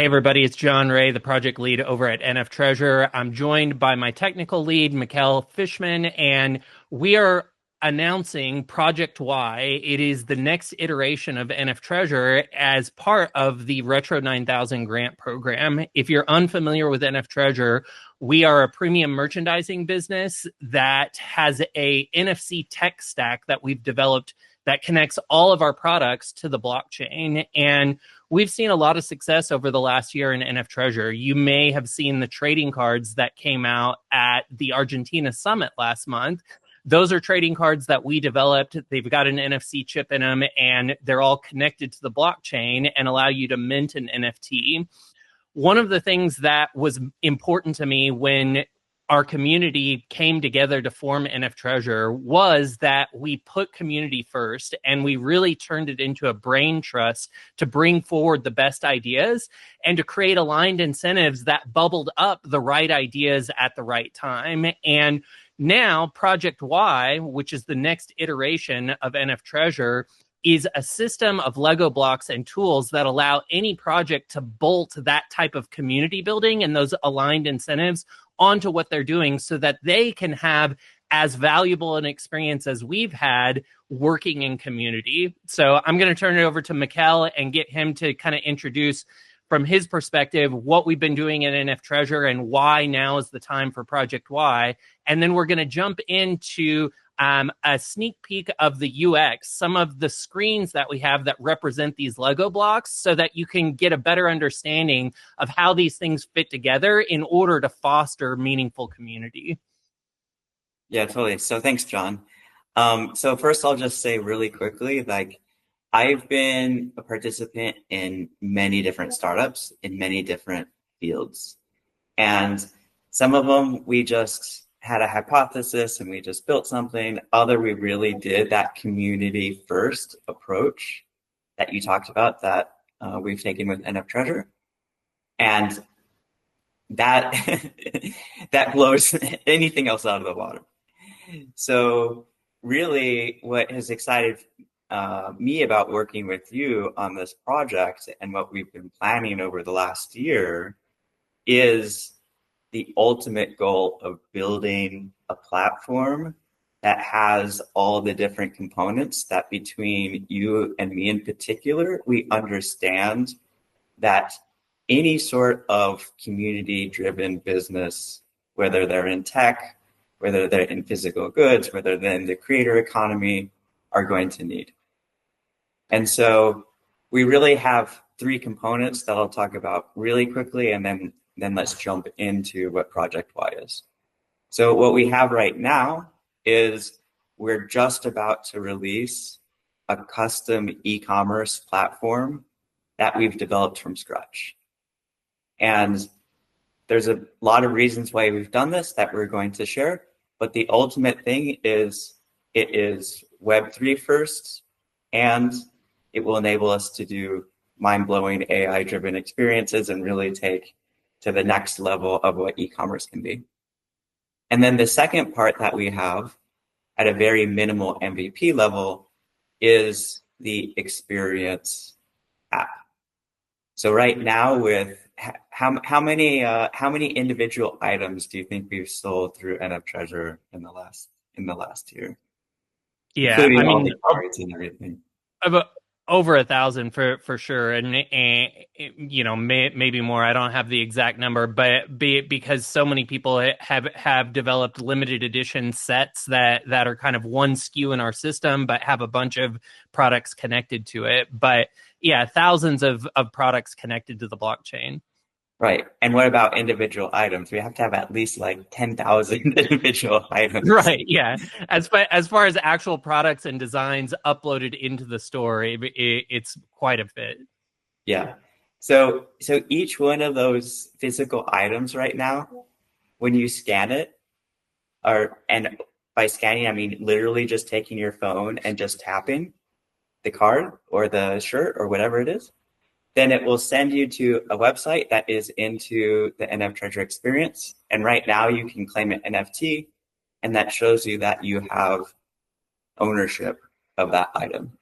Hey everybody, it's John Ray, the project lead over at NFTREASURE. I'm joined by my technical lead, Mikkel Fishman, and we are announcing Project Y. It is the next iteration of NFTREASURE as part of the Retro 9000 grant program. If you're unfamiliar with NFTREASURE, we are a premium merchandising business that has a NFC tech stack that we've developed that connects all of our products to the blockchain. And we've seen a lot of success over the last year in NFTREASURE. You may have seen the trading cards that came out at the Argentina summit last month. Those are trading cards that we developed. They've got an NFC chip in them, and they're all connected to the blockchain and allow you to mint an NFT. One of the things that was important to me when our community came together to form NFTREASURE was that we put community first, and we really turned it into a brain trust to bring forward the best ideas and to create aligned incentives that bubbled up the right ideas at the right time. And now Project Y, which is the next iteration of NFTREASURE, is a system of Lego blocks and tools that allow any project to bolt that type of community building and those aligned incentives onto what they're doing so that they can have as valuable an experience as we've had working in community. So I'm going to turn it over to Mikkel and get him to kind of introduce from his perspective what we've been doing at NFTREASURE and why now is the time for Project Y. And then we're going to jump into a sneak peek of the UX, some of the screens that we have that represent these Lego blocks so that you can get a better understanding of how these things fit together in order to foster meaningful community. Yeah, totally. So thanks, John. So first I'll just say really quickly, like I've been a participant in many different startups in many different fields. And some of them we just had a hypothesis and we just built something. Other, we really did that community first approach that you talked about that we've taken with NFTREASURE. And that that blows anything else out of the water. So really what has excited me about working with you on this project and what we've been planning over the last year is the ultimate goal of building a platform that has all the different components that between you and me in particular, we understand that any sort of community-driven business, whether they're in tech, whether they're in physical goods, whether they're in the creator economy, are going to need. And so we really have three components that I'll talk about really quickly, and then let's jump into what Project Y is. So what we have right now is we're just about to release a custom e-commerce platform that we've developed from scratch. And there's a lot of reasons why we've done this that we're going to share, but the ultimate thing is it is Web3 first, and it will enable us to do mind-blowing AI-driven experiences and really take to the next level of what e-commerce can be. And then the second part that we have at a very minimal MVP level is the experience app. So right now with how many individual items do you think we've sold through NFTREASURE in the last year? Yeah, I Including all mean, the cards and everything. about over 1,000 for sure, and you know, maybe more. I don't have the exact number, but because so many people have developed limited edition sets that are kind of one SKU in our system, but have a bunch of products connected to it. But yeah, thousands of products connected to the blockchain. Right. And what about individual items? We have to have at least like 10,000 individual items. Right, yeah. As far as actual products and designs uploaded into the store, it's quite a bit. Yeah. So each one of those physical items right now, when you scan it, and by scanning, I mean literally just taking your phone and just tapping the card or the shirt or whatever it is, then it will send you to a website that is into the NFTREASURE experience. And right now you can claim an NFT, and that shows you that you have ownership of that item.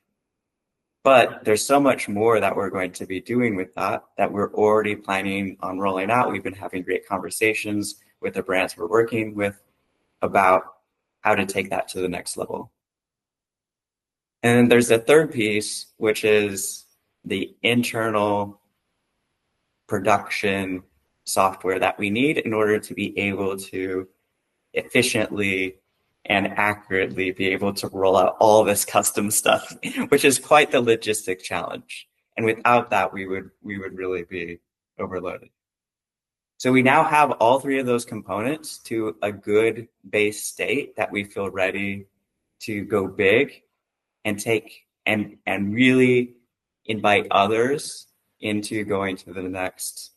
But there's so much more that we're going to be doing with that that we're already planning on rolling out. We've been having great conversations with the brands we're working with about how to take that to the next level. And then there's the third piece, which is the internal production software that we need in order to be able to efficiently and accurately be able to roll out all this custom stuff, which is quite the logistic challenge. And without that, we would really be overloaded. So we now have all three of those components to a good base state that we feel ready to go big and take and really invite others into going to the next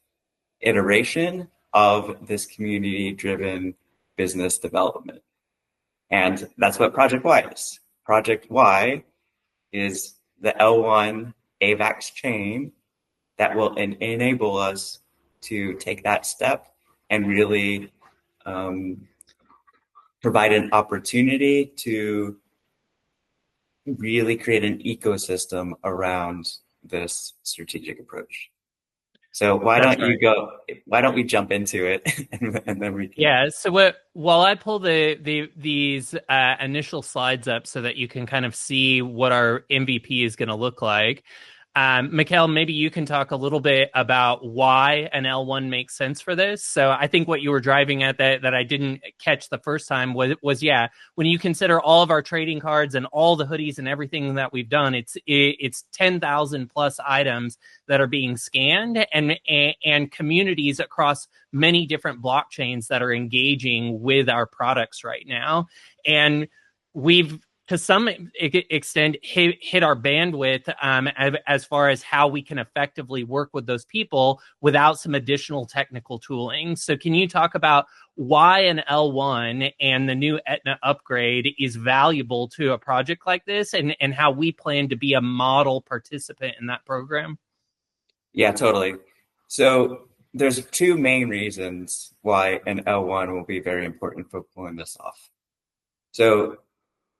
iteration of this community driven business development. And that's what Project Y is. Project Y is the L1 AVAX chain that will enable us to take that step and really provide an opportunity to really create an ecosystem around this strategic approach. So That's right. why don't we jump into it and then we can. Yeah. So while I pull these initial slides up so that you can kind of see what our MVP is going to look like, Mikkel, maybe you can talk a little bit about why an L1 makes sense for this. So I think what you were driving at that I didn't catch the first time was yeah, when you consider all of our trading cards and all the hoodies and everything that we've done, it's 10,000 plus items that are being scanned and communities across many different blockchains that are engaging with our products right now. And we've to some extent hit our bandwidth as far as how we can effectively work with those people without some additional technical tooling. So can you talk about why an L1 and the new Etna upgrade is valuable to a project like this and how we plan to be a model participant in that program? Yeah, totally. So there's two main reasons why an L1 will be very important for pulling this off. So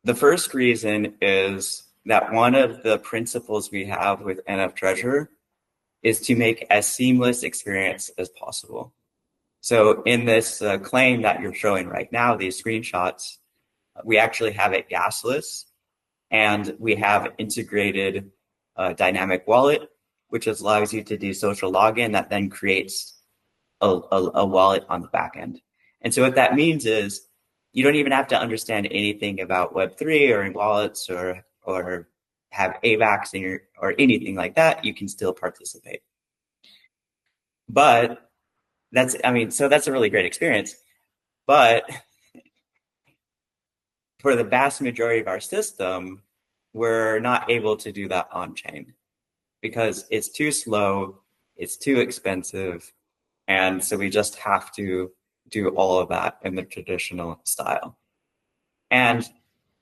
the first reason is that one of the principles we have with NFTREASURE is to make as seamless experience as possible. So in this claim that you're showing right now, these screenshots, we actually have it gasless, and we have integrated dynamic wallet, which allows you to do social login that then creates a wallet on the back end. And so what that means is you don't even have to understand anything about Web3 or wallets or have AVAX in your, or anything like that. You can still participate. But so that's a really great experience. But for the vast majority of our system, we're not able to do that on chain because it's too slow, it's too expensive, and so we just have to do all of that in the traditional style. And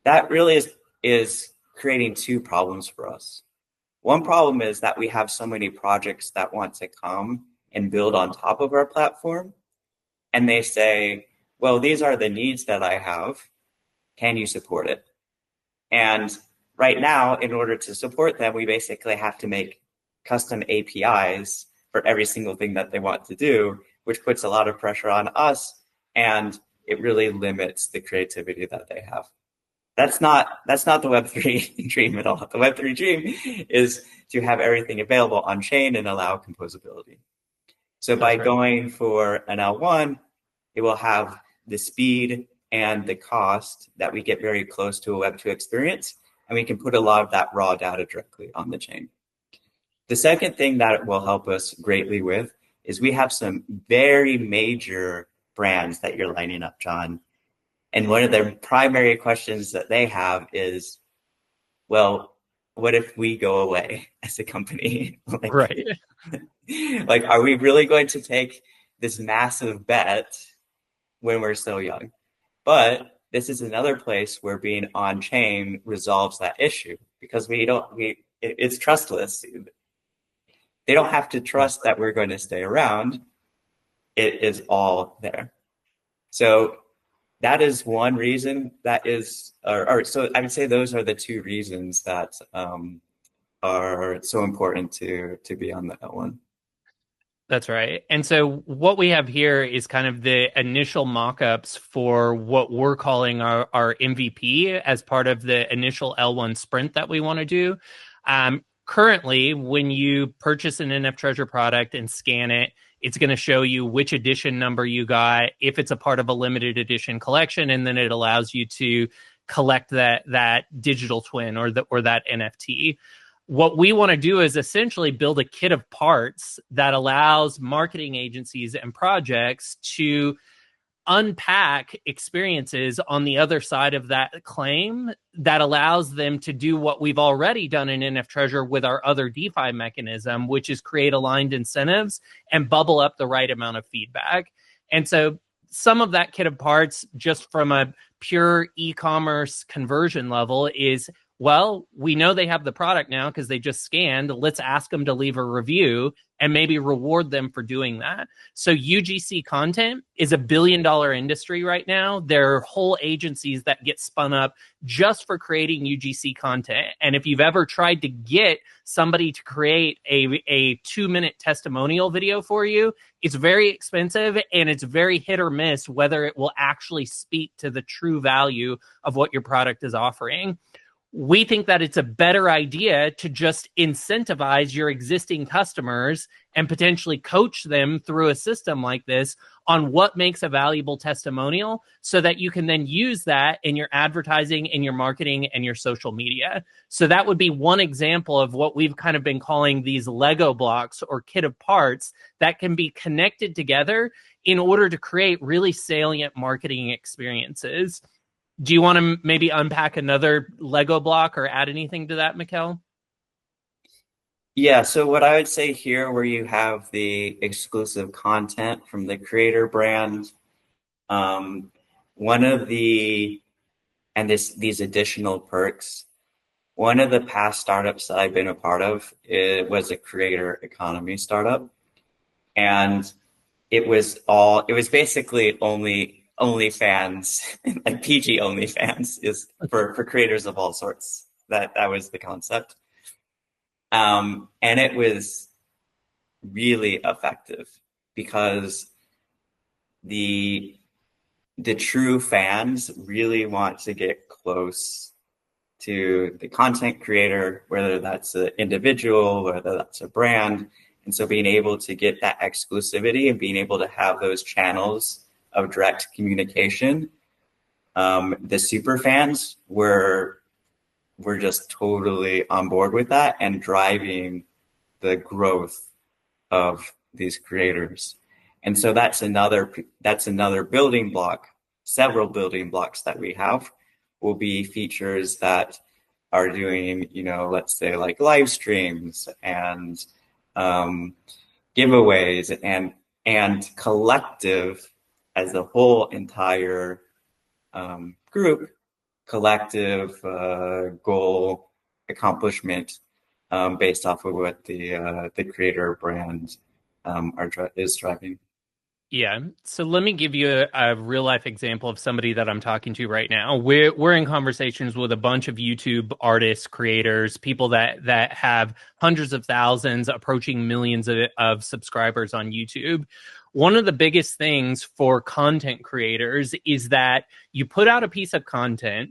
that really is creating two problems for us. One problem is that we have so many projects that want to come and build on top of our platform, and they say, well, these are the needs that I have. Can you support it? And right now, in order to support them, we basically have to make custom APIs for every single thing that they want to do, which puts a lot of pressure on us, and it really limits the creativity that they have. That's not the Web3 dream at all. The Web3 dream is to have everything available on chain and allow composability. So by going for an L1, it will have the speed and the cost that we get very close to a Web2 experience, and we can put a lot of that raw data directly on the chain. The second thing that it will help us greatly with is we have some very major brands that you're lining up, John. And one of the primary questions that they have is, well, what if we go away as a company? Right. Like, are we really going to take this massive bet when we're so young? But this is another place where being on chain resolves that issue because it's trustless. They don't have to trust that we're going to stay around. It is all there. So that is one reason that is, or so I would say those are the two reasons that are so important to be on that one. That's right. And so what we have here is kind of the initial mock-ups for what we're calling our MVP as part of the initial L1 sprint that we want to do. Currently, when you purchase an NFTREASURE product and scan it, it's going to show you which edition number you got, if it's a part of a limited edition collection, and then it allows you to collect that digital twin or that NFT. What we want to do is essentially build a kit of parts that allows marketing agencies and projects to unpack experiences on the other side of that claim that allows them to do what we've already done in NFTREASURE with our other DeFi mechanism, which is create aligned incentives and bubble up the right amount of feedback. And so some of that kit of parts, just from a pure e-commerce conversion level, is, well, we know they have the product now because they just scanned. Let's ask them to leave a review and maybe reward them for doing that. So UGC content is $1 billion industry right now. There are whole agencies that get spun up just for creating UGC content. And if you've ever tried to get somebody to create a 2-minute testimonial video for you, it's very expensive and it's very hit or miss whether it will actually speak to the true value of what your product is offering. We think that it's a better idea to just incentivize your existing customers and potentially coach them through a system like this on what makes a valuable testimonial so that you can then use that in your advertising, in your marketing, and your social media. So that would be one example of what we've kind of been calling these Lego blocks or kit of parts that can be connected together in order to create really salient marketing experiences. Do you want to maybe unpack another Lego block or add anything to that, Mikkel? Yeah, so what I would say here, where you have the exclusive content from the creator brand, one of the, and these additional perks, one of the past startups that I've been a part of, it was a creator economy startup. And it was basically OnlyFans, like PG OnlyFans is for creators of all sorts. That was the concept. And it was really effective because the true fans really want to get close to the content creator, whether that's an individual, whether that's a brand. And so being able to get that exclusivity and being able to have those channels of direct communication, the super fans were just totally on board with that and driving the growth of these creators. And so that's another building block. Several building blocks that we have will be features that are doing, let's say like live streams and giveaways and collective as a whole entire group, collective goal accomplishment based off of what the creator brand is driving. Yeah. So let me give you a real life example of somebody that I'm talking to right now. We're in conversations with a bunch of YouTube artists, creators, people that have hundreds of thousands, approaching millions of subscribers on YouTube. One of the biggest things for content creators is that you put out a piece of content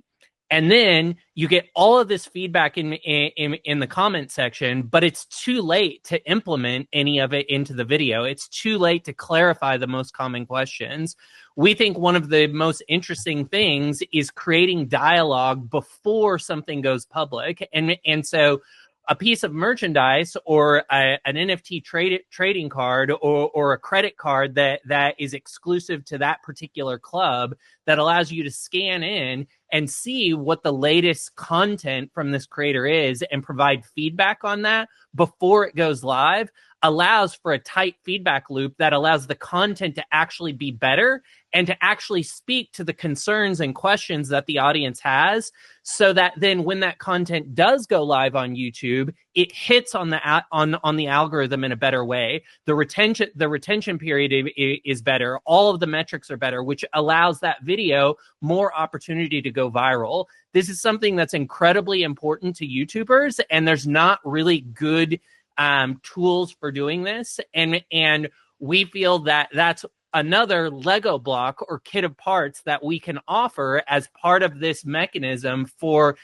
and then you get all of this feedback in the comment section, but it's too late to implement any of it into the video. It's too late to clarify the most common questions. We think one of the most interesting things is creating dialogue before something goes public. And so a piece of merchandise or an NFT trading card or a credit card that is exclusive to that particular club that allows you to scan in and see what the latest content from this creator is and provide feedback on that before it goes live allows for a tight feedback loop that allows the content to actually be better and to actually speak to the concerns and questions that the audience has, so that then when that content does go live on YouTube, it hits on the algorithm in a better way. The retention period is better. All of the metrics are better, which allows that video more opportunity to go viral. This is something that's incredibly important to YouTubers, and there's not really good tools for doing this. And we feel that that's another Lego block or kit of parts that we can offer as part of this mechanism for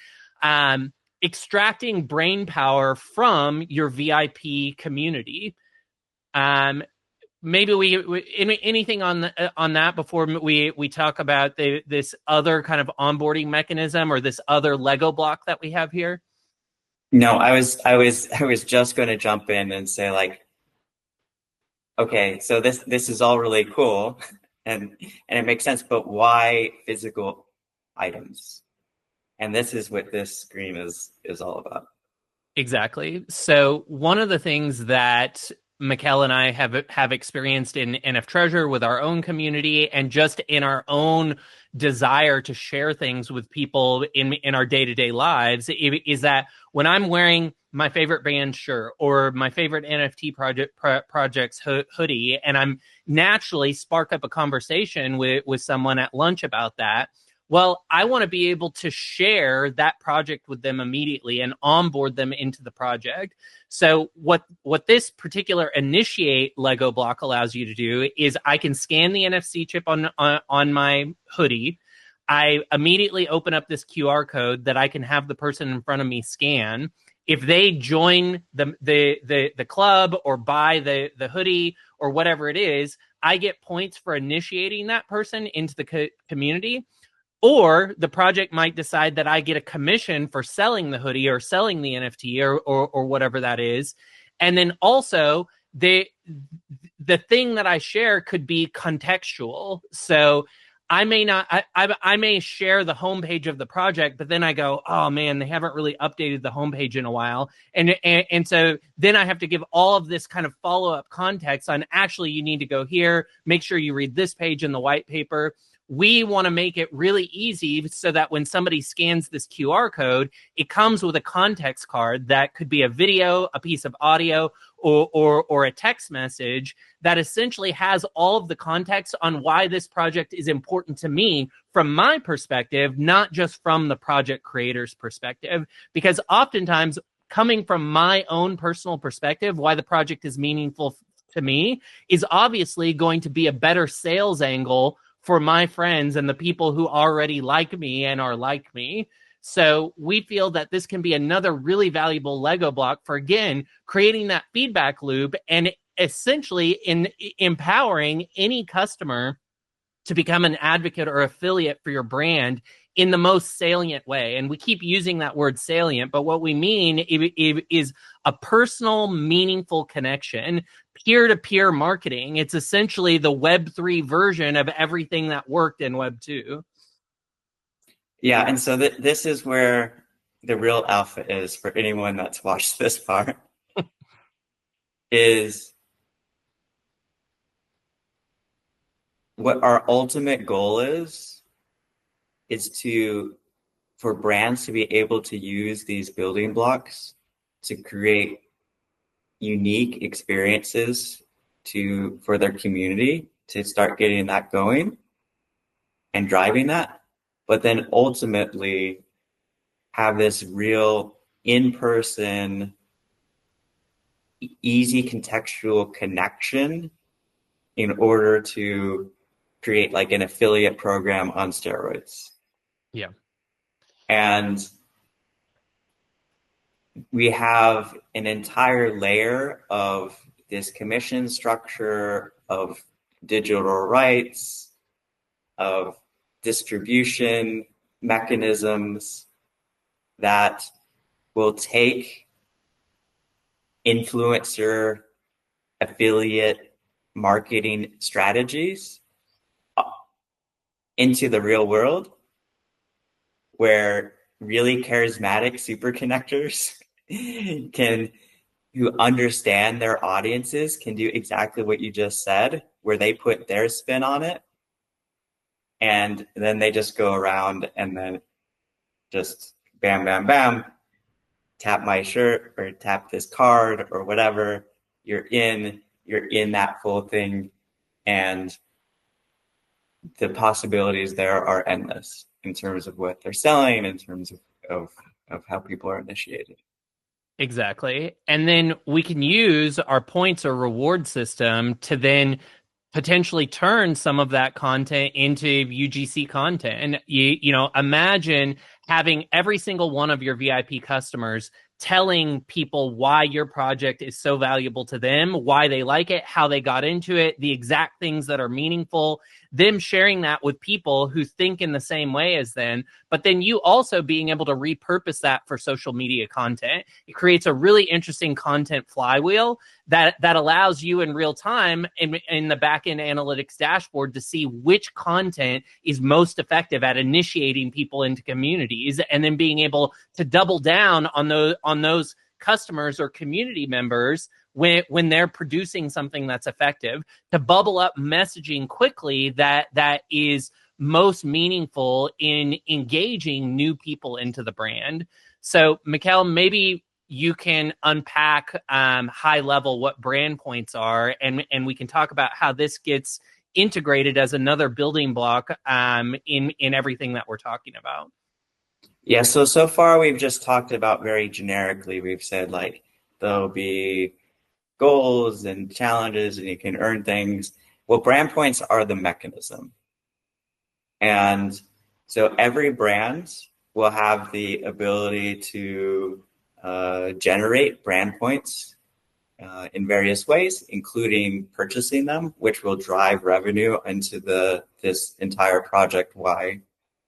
extracting brain power from your VIP community. Maybe anything on that before we talk about this other kind of onboarding mechanism or this other Lego block that we have here? No, I was just going to jump in and say like, okay, so this is all really cool, and it makes sense, but why physical items? And this is what this screen is all about. Exactly. So one of the things that Mikkel and I have experienced in NFTREASURE with our own community and just in our own desire to share things with people in our day-to-day lives is that when I'm wearing my favorite band shirt or my favorite NFT project's hoodie, and I'm naturally spark up a conversation with someone at lunch about that, well, I want to be able to share that project with them immediately and onboard them into the project. So what this particular initiate Lego block allows you to do is I can scan the NFC chip on my hoodie. I immediately open up this QR code that I can have the person in front of me scan. If they join the club or buy the hoodie or whatever it is, I get points for initiating that person into the community. Or the project might decide that I get a commission for selling the hoodie or selling the NFT or whatever that is. And then also the thing that I share could be contextual. So I may share the homepage of the project, but then I go, oh man, they haven't really updated the homepage in a while. And so then I have to give all of this kind of follow-up context on actually you need to go here, make sure you read this page in the white paper. We want to make it really easy so that when somebody scans this QR code, it comes with a context card that could be a video, a piece of audio, or a text message that essentially has all of the context on why this project is important to me from my perspective, not just from the project creator's perspective. Because oftentimes, coming from my own personal perspective, why the project is meaningful to me is obviously going to be a better sales angle for my friends and the people who already like me and are like me. So we feel that this can be another really valuable Lego block for, again, creating that feedback loop and essentially empowering any customer to become an advocate or affiliate for your brand in the most salient way. And we keep using that word salient, but what we mean is a personal, meaningful connection, peer-to-peer marketing. It's essentially the Web3 version of everything that worked in Web2. Yeah, and so this is where the real alpha is for anyone that's watched this part, is what our ultimate goal is for brands to be able to use these building blocks to create unique experiences for their community, to start getting that going and driving that, but then ultimately have this real in-person, easy contextual connection in order to create like an affiliate program on steroids. Yeah. And we have an entire layer of this commission structure, of digital rights, of distribution mechanisms that will take influencer affiliate marketing strategies into the real world, where really charismatic super connectors who understand their audiences can do exactly what you just said, where they put their spin on it. And then they just go around and then just bam, bam, bam, tap my shirt or tap this card or whatever, you're in that full thing, and the possibilities there are endless in terms of what they're selling, in terms of, of how people are initiated. Exactly. And then we can use our points or reward system to then potentially turn some of that content into UGC content. And imagine having every single one of your VIP customers telling people why your project is so valuable to them, why they like it, how they got into it, the exact things that are meaningful, them sharing that with people who think in the same way as them, but then you also being able to repurpose that for social media content. It creates a really interesting content flywheel that allows you in real time in the backend analytics dashboard to see which content is most effective at initiating people into communities, and then being able to double down on those customers or community members when they're producing something that's effective, to bubble up messaging quickly that is most meaningful in engaging new people into the brand. So, Mikkel, maybe you can unpack high level what brand points are, and we can talk about how this gets integrated as another building block in everything that we're talking about. Yeah, so far we've just talked about very generically. We've said like there'll be goals and challenges and you can earn things. Well, brand points are the mechanism. And so every brand will have the ability to generate brand points in various ways, including purchasing them, which will drive revenue into this entire Project Y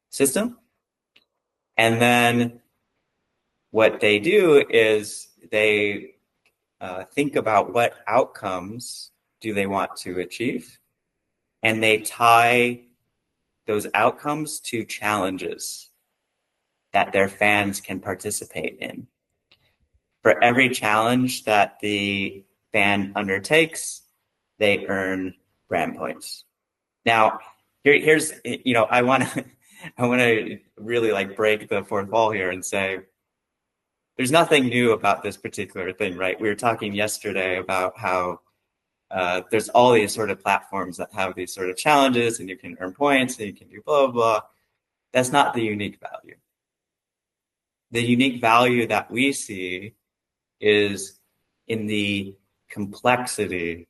system. And then what they do is they think about what outcomes do they want to achieve, and they tie those outcomes to challenges that their fans can participate in. For every challenge that the fan undertakes, they earn brand points. Now, here's I want to I want to really like break the fourth wall here and say there's nothing new about this particular thing, right? We were talking yesterday about how there's all these sort of platforms that have these sort of challenges, and you can earn points and you can do blah, blah, blah. That's not the unique value. The unique value that we see is in the complexity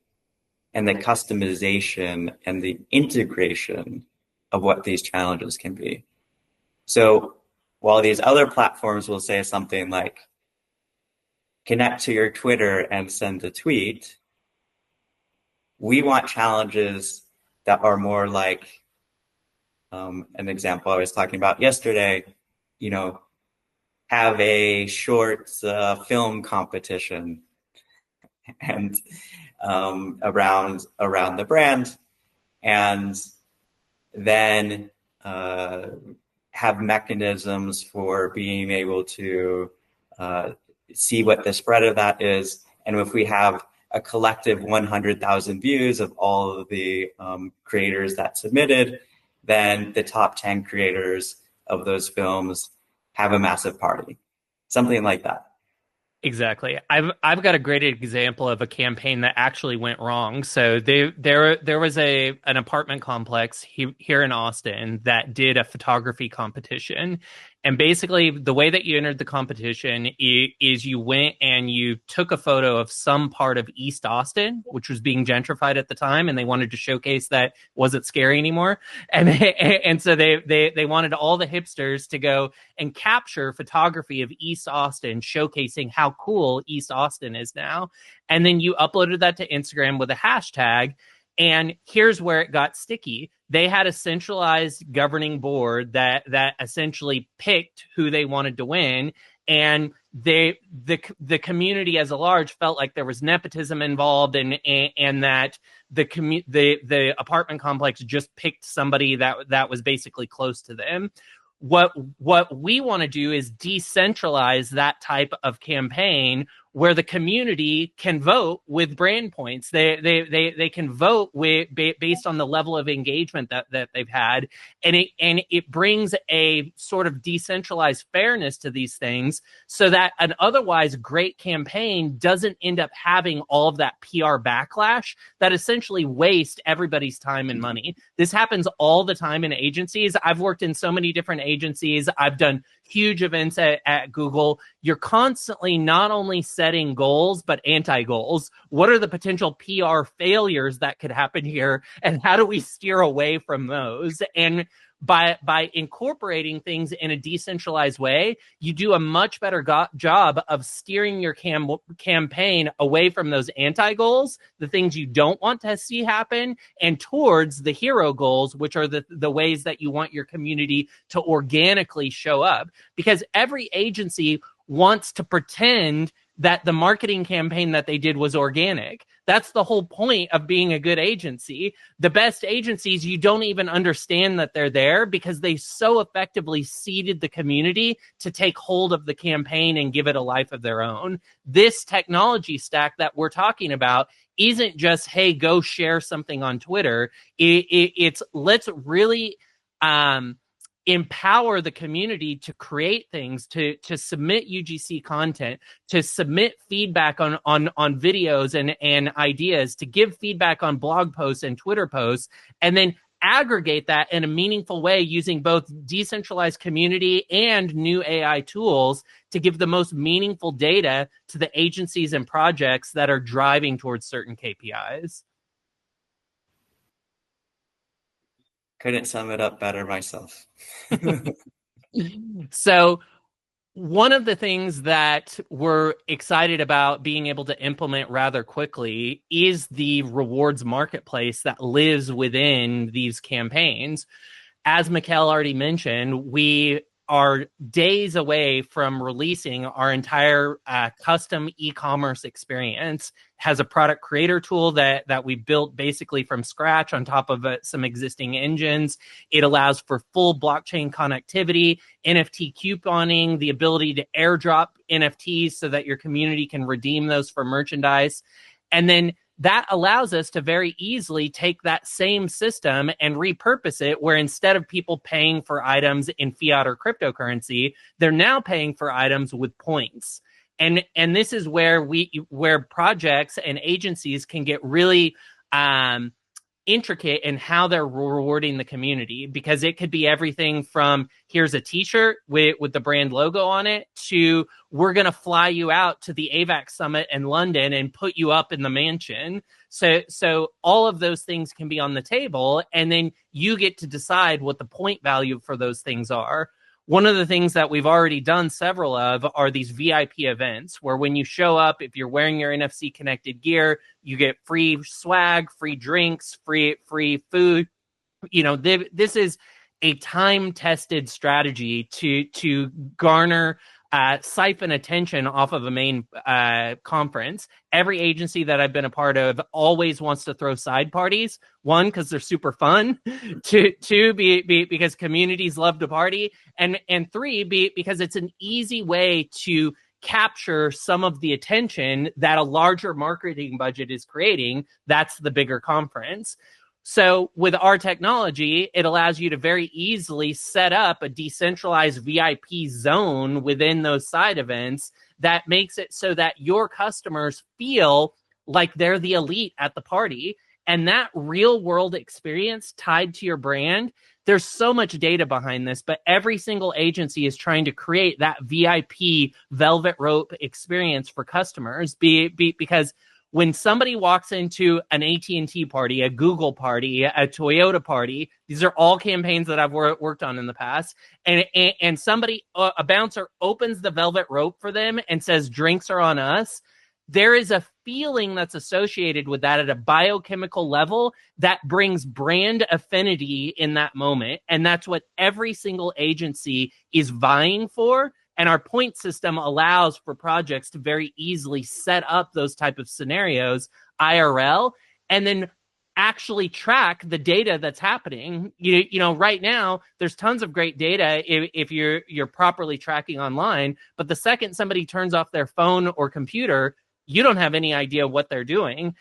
and the customization and the integration of what these challenges can be. So while these other platforms will say something like, connect to your Twitter and send a tweet, we want challenges that are more like an example I was talking about yesterday, have a short film competition and around the brand, and then have mechanisms for being able to see what the spread of that is. And if we have a collective 100,000 views of all of the creators that submitted, then the top 10 creators of those films have a massive party, something like that. Exactly. I've got a great example of a campaign that actually went wrong. So there was an apartment complex here in Austin that did a photography competition. And basically the way that you entered the competition is you went and you took a photo of some part of East Austin, which was being gentrified at the time, and they wanted to showcase that it wasn't scary anymore. And so they wanted all the hipsters to go and capture photography of East Austin, showcasing how cool East Austin is now. And then you uploaded that to Instagram with a hashtag. And here's where it got sticky. They had a centralized governing board that essentially picked who they wanted to win. And the community as a large felt like there was nepotism involved, and that the apartment complex just picked somebody that was basically close to them. What we want to do is decentralize that type of campaign where the community can vote with brand points. They can vote based on the level of engagement that they've had, and it brings a sort of decentralized fairness to these things, so that an otherwise great campaign doesn't end up having all of that PR backlash that essentially waste everybody's time and money. This happens all the time in agencies. I've worked in so many different agencies. I've done huge events at Google. You're constantly not only setting goals, but anti-goals. What are the potential PR failures that could happen here? And how do we steer away from those? And by incorporating things in a decentralized way, you do a much better job of steering your campaign away from those anti-goals, the things you don't want to see happen, and towards the hero goals, which are the ways that you want your community to organically show up. Because every agency wants to pretend that the marketing campaign that they did was organic. That's the whole point of being a good agency. The best agencies, you don't even understand that they're there because they so effectively seeded the community to take hold of the campaign and give it a life of their own. This technology stack that we're talking about isn't just, hey, go share something on Twitter. It's let's really empower the community to create things, to submit UGC content, to submit feedback on videos and ideas, to give feedback on blog posts and Twitter posts, and then aggregate that in a meaningful way using both decentralized community and new AI tools to give the most meaningful data to the agencies and projects that are driving towards certain KPIs. Couldn't sum it up better myself. So one of the things that we're excited about being able to implement rather quickly is the rewards marketplace that lives within these campaigns. As Mikkel already mentioned, we are days away from releasing our entire custom e-commerce experience. It has a product creator tool that we built basically from scratch on top of some existing engines. It allows for full blockchain connectivity, NFT couponing, the ability to airdrop NFTs so that your community can redeem those for merchandise. And then that allows us to very easily take that same system and repurpose it, where instead of people paying for items in fiat or cryptocurrency, they're now paying for items with points. And this is where projects and agencies can get really intricate in how they're rewarding the community, because it could be everything from here's a t-shirt with the brand logo on it to we're going to fly you out to the AVAX summit in London and put you up in the mansion. So all of those things can be on the table, and then you get to decide what the point value for those things are. One of the things that we've already done several of are these VIP events where when you show up, if you're wearing your NFC connected gear, you get free swag, free drinks, free food. You know, this is a time-tested strategy to garner siphon attention off of a main conference. Every agency that I've been a part of always wants to throw side parties. One, because they're super fun. Two, because communities love to party. And three, because it's an easy way to capture some of the attention that a larger marketing budget is creating. That's the bigger conference. So with our technology, it allows you to very easily set up a decentralized VIP zone within those side events that makes it so that your customers feel like they're the elite at the party. And that real world experience tied to your brand, there's so much data behind this, but every single agency is trying to create that VIP velvet rope experience for customers, because when somebody walks into an AT&T party, a Google party, a Toyota party, these are all campaigns that I've worked on in the past, and somebody, a bouncer opens the velvet rope for them and says, drinks are on us, there is a feeling that's associated with that at a biochemical level that brings brand affinity in that moment. And that's what every single agency is vying for. And our point system allows for projects to very easily set up those type of scenarios IRL, and then actually track the data that's happening. Right now there's tons of great data if you're properly tracking online, but the second somebody turns off their phone or computer, you don't have any idea what they're doing.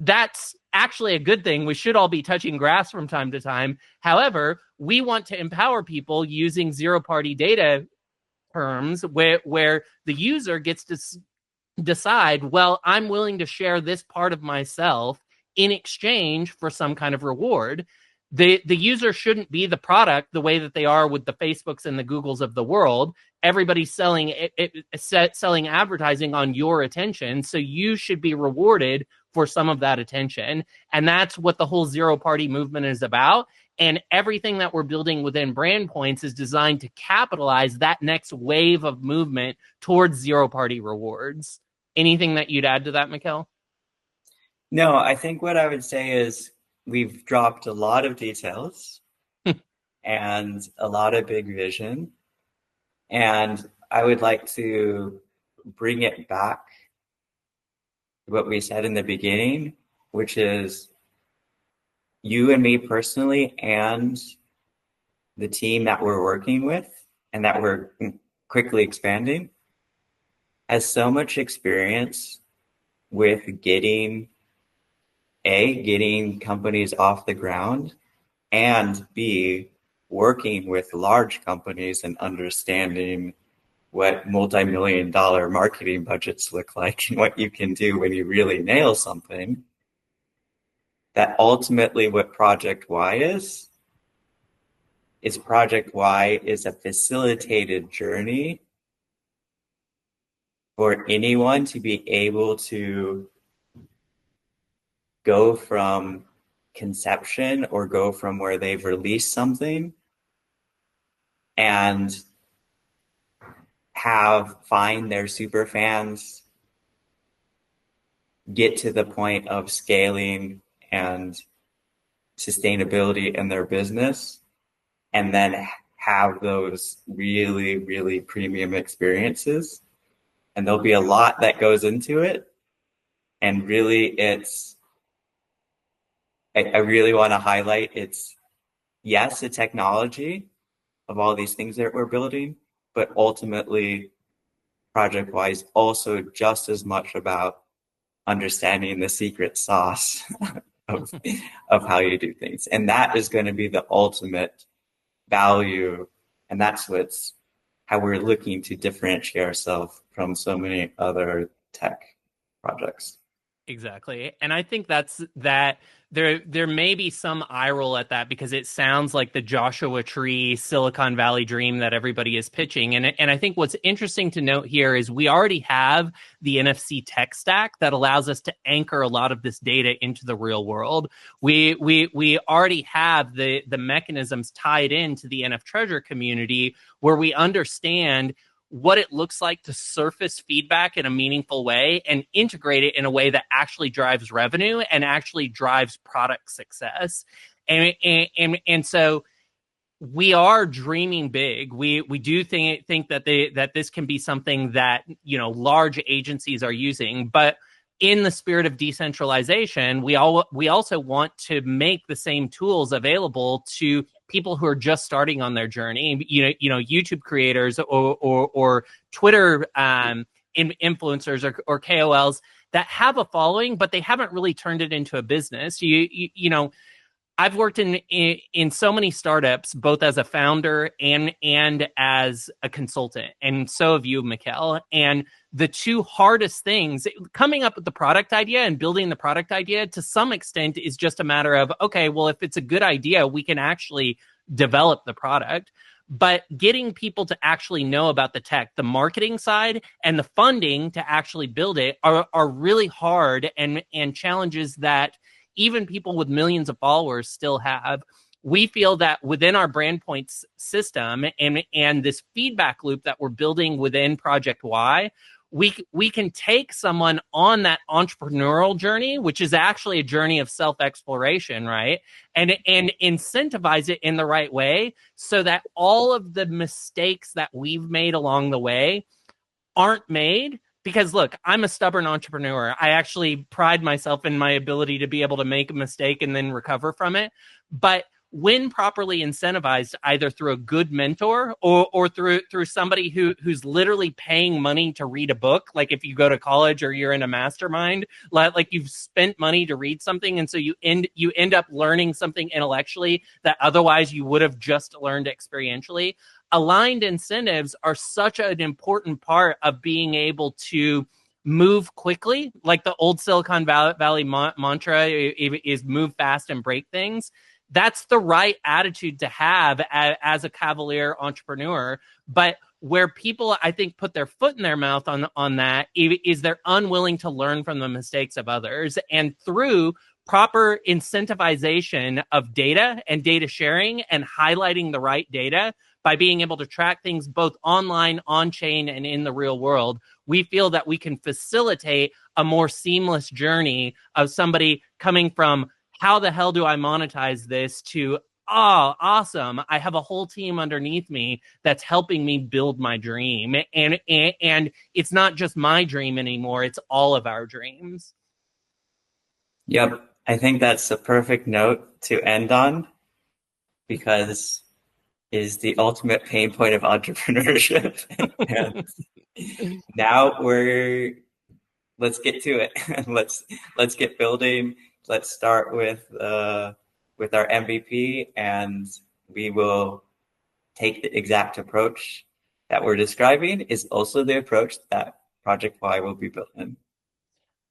That's actually a good thing. We should all be touching grass from time to time. However, we want to empower people using zero party data terms where the user gets to decide, well, I'm willing to share this part of myself in exchange for some kind of reward. The user shouldn't be the product the way that they are with the Facebooks and the Googles of the world. Everybody's selling advertising on your attention, so you should be rewarded for some of that attention. And that's what the whole zero party movement is about. And everything that we're building within Brand Points is designed to capitalize that next wave of movement towards zero party rewards. Anything that you'd add to that, Mikkel? No, I think what I would say is we've dropped a lot of details and a lot of big vision. And I would like to bring it back to what we said in the beginning, which is you and me personally and the team that we're working with and that we're quickly expanding has so much experience with getting companies off the ground, and B, working with large companies and understanding what multi-million-dollar marketing budgets look like and what you can do when you really nail something. That ultimately what Project Y is Project Y is a facilitated journey for anyone to be able to go from conception or go from where they've released something and find their super fans, get to the point of scaling and sustainability in their business, and then have those really, really premium experiences. And there'll be a lot that goes into it. And really I really want to highlight yes, the technology of all these things that we're building, but ultimately Project Y is also just as much about understanding the secret sauce of how you do things. And that is going to be the ultimate value. And that's how we're looking to differentiate ourselves from so many other tech projects. Exactly. And I think that there may be some eye roll at that because it sounds like the Joshua Tree Silicon Valley dream that everybody is pitching. And I think what's interesting to note here is we already have the NFC tech stack that allows us to anchor a lot of this data into the real world. We already have the mechanisms tied into the NFTREASURE community where we understand what it looks like to surface feedback in a meaningful way and integrate it in a way that actually drives revenue and actually drives product success. And so we are dreaming big. We do think that this can be something that, large agencies are using, but in the spirit of decentralization, we also want to make the same tools available to people who are just starting on their journey. YouTube creators or Twitter influencers or KOLs that have a following, but they haven't really turned it into a business. I've worked in so many startups, both as a founder and as a consultant, and so have you, Mikkel. And the two hardest things, coming up with the product idea and building the product idea, to some extent, is just a matter of, okay, well, if it's a good idea, we can actually develop the product. But getting people to actually know about the tech, the marketing side, and the funding to actually build it are really hard and challenges that even people with millions of followers still have. We feel that within our Brand Points system and this feedback loop that we're building within Project Y, we can take someone on that entrepreneurial journey, which is actually a journey of self-exploration, right? And incentivize it in the right way so that all of the mistakes that we've made along the way aren't made, because look, I'm a stubborn entrepreneur. I actually pride myself in my ability to be able to make a mistake and then recover from it. But when properly incentivized, either through a good mentor or through somebody who's literally paying money to read a book, like if you go to college or you're in a mastermind, like you've spent money to read something, and so you end up learning something intellectually that otherwise you would have just learned experientially. Aligned incentives are such an important part of being able to move quickly. Like the old Silicon Valley mantra is move fast and break things. That's the right attitude to have as a cavalier entrepreneur. But where people, I think, put their foot in their mouth on that is they're unwilling to learn from the mistakes of others. And through proper incentivization of data and data sharing and highlighting the right data by being able to track things both online, on chain, and in the real world, we feel that we can facilitate a more seamless journey of somebody coming from how the hell do I monetize this to, oh, awesome, I have a whole team underneath me that's helping me build my dream. And it's not just my dream anymore, it's all of our dreams. Yep. I think that's a perfect note to end on because it is the ultimate pain point of entrepreneurship. And now let's get to it. Let's get building. Let's start with our MVP, and we will take the exact approach that we're describing is also the approach that Project Y will be built in.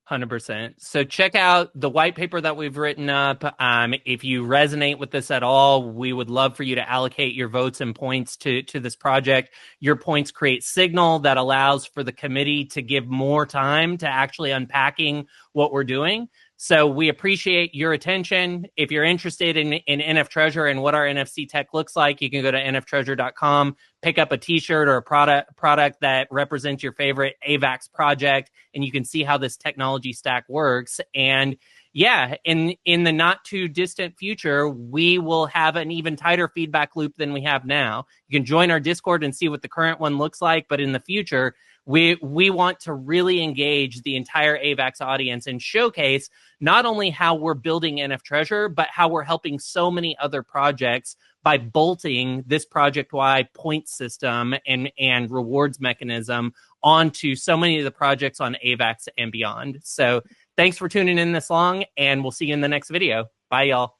100%. So check out the white paper that we've written up. If you resonate with this at all, we would love for you to allocate your votes and points to this project. Your points create signal that allows for the committee to give more time to actually unpacking what we're doing. So we appreciate your attention. If you're interested in NFTREASURE and what our NFC tech looks like, you can go to nftreasure.com, pick up a t-shirt or a product that represents your favorite AVAX project, and you can see how this technology stack works. And yeah, in the not too distant future, we will have an even tighter feedback loop than we have now. You can join our Discord and see what the current one looks like, but in the future, we want to really engage the entire AVAX audience and showcase not only how we're building NFTREASURE, but how we're helping so many other projects by bolting this project-wide point system and rewards mechanism onto so many of the projects on AVAX and beyond. So thanks for tuning in this long, and we'll see you in the next video. Bye, y'all.